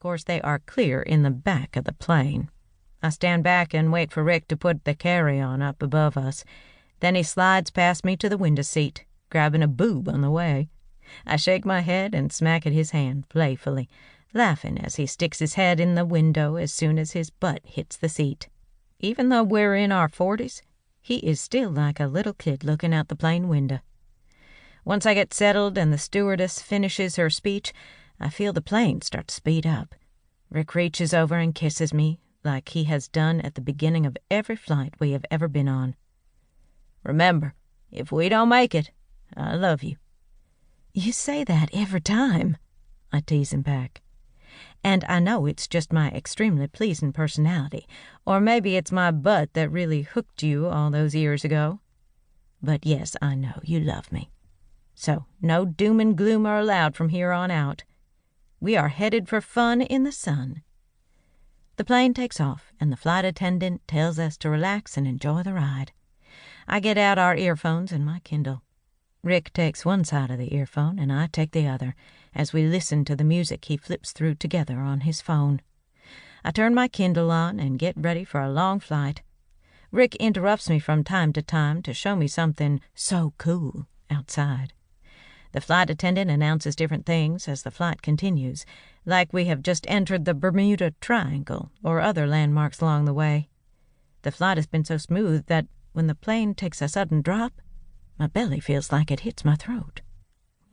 course, they are clear in the back of the plane. I stand back and wait for Rick to put the carry-on up above us. Then he slides past me to the window seat, grabbing a boob on the way. I shake my head and smack at his hand playfully, laughing as he sticks his head in the window as soon as his butt hits the seat. Even though we're in our 40s, he is still like a little kid looking out the plane window. Once I get settled and the stewardess finishes her speech, I feel the plane start to speed up. Rick reaches over and kisses me, like he has done at the beginning of every flight we have ever been on. "Remember, if we don't make it, I love you." "You say that every time," I tease him back. And I know it's just my extremely pleasing personality, or maybe it's my butt that really hooked you all those years ago. But yes, I know you love me. So no doom and gloom are allowed from here on out. We are headed for fun in the sun. The plane takes off, and the flight attendant tells us to relax and enjoy the ride. I get out our earphones and my Kindle. Rick takes one side of the earphone, and I take the other, as we listen to the music he flips through together on his phone. I turn my Kindle on and get ready for a long flight. Rick interrupts me from time to time to show me something so cool outside. The flight attendant announces different things as the flight continues, like we have just entered the Bermuda Triangle or other landmarks along the way. The flight has been so smooth that when the plane takes a sudden drop, my belly feels like it hits my throat.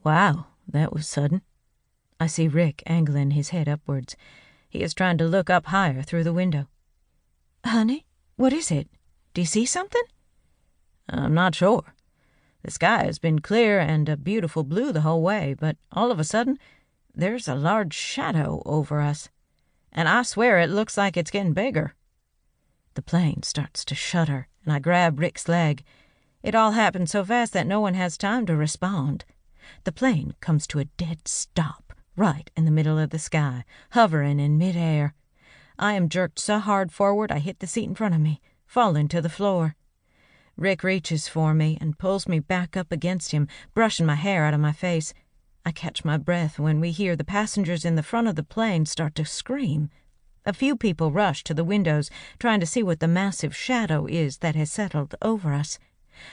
Wow, that was sudden. I see Rick angling his head upwards. He is trying to look up higher through the window. "Honey, what is it? Do you see something?" "I'm not sure. The sky has been clear and a beautiful blue the whole way, but all of a sudden, there's a large shadow over us, and I swear it looks like it's getting bigger." The plane starts to shudder, and I grab Rick's leg. It all happens so fast that no one has time to respond. The plane comes to a dead stop right in the middle of the sky, hovering in midair. I am jerked so hard forward I hit the seat in front of me, falling to the floor. Rick reaches for me and pulls me back up against him, brushing my hair out of my face. I catch my breath when we hear the passengers in the front of the plane start to scream. A few people rush to the windows, trying to see what the massive shadow is that has settled over us.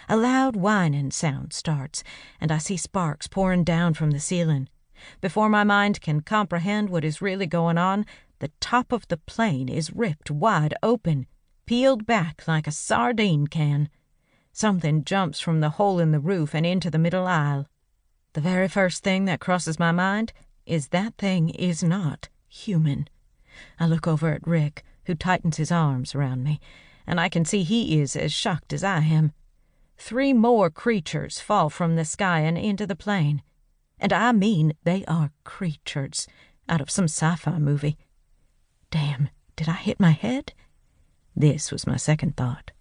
A loud whining sound starts, and I see sparks pouring down from the ceiling. Before my mind can comprehend what is really going on, the top of the plane is ripped wide open, peeled back like a sardine can. Something jumps from the hole in the roof and into the middle aisle. The very first thing that crosses my mind is that thing is not human. I look over at Rick, who tightens his arms around me, and I can see he is as shocked as I am. 3 more creatures fall from the sky and into the plane. And I mean they are creatures out of some sci-fi movie. Damn, did I hit my head? This was my second thought.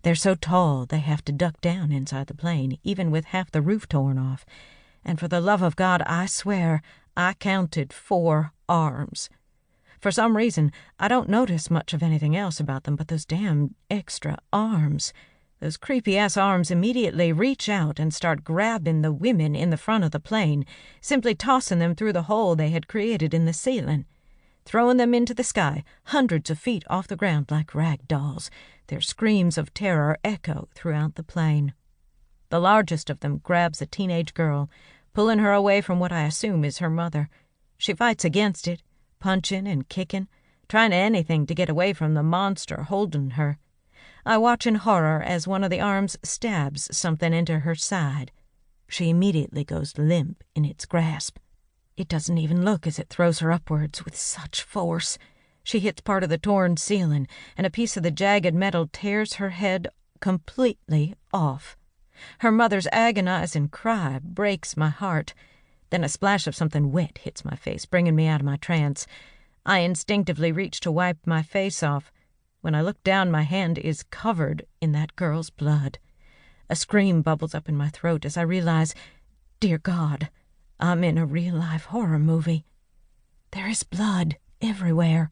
They're so tall they have to duck down inside the plane, even with half the roof torn off. And for the love of God, I swear I counted 4 arms. For some reason, I don't notice much of anything else about them but those damn extra arms. Those creepy-ass arms immediately reach out and start grabbing the women in the front of the plane, simply tossing them through the hole they had created in the ceiling, throwing them into the sky, hundreds of feet off the ground like rag dolls. Their screams of terror echo throughout the plane. The largest of them grabs a teenage girl, pulling her away from what I assume is her mother. She fights against it, punching and kicking, trying anything to get away from the monster holding her. I watch in horror as one of the arms stabs something into her side. She immediately goes limp in its grasp. It doesn't even look as it throws her upwards with such force. She hits part of the torn ceiling, and a piece of the jagged metal tears her head completely off. Her mother's agonizing cry breaks my heart. Then a splash of something wet hits my face, bringing me out of my trance. I instinctively reach to wipe my face off. When I look down, my hand is covered in that girl's blood. A scream bubbles up in my throat as I realize, dear God, I'm in a real-life horror movie. There is blood everywhere.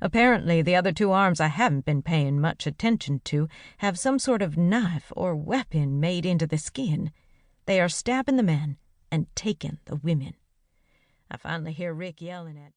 Apparently, the other 2 arms I haven't been paying much attention to have some sort of knife or weapon made into the skin. They are stabbing the men and taking the women. I finally hear Rick yelling at me.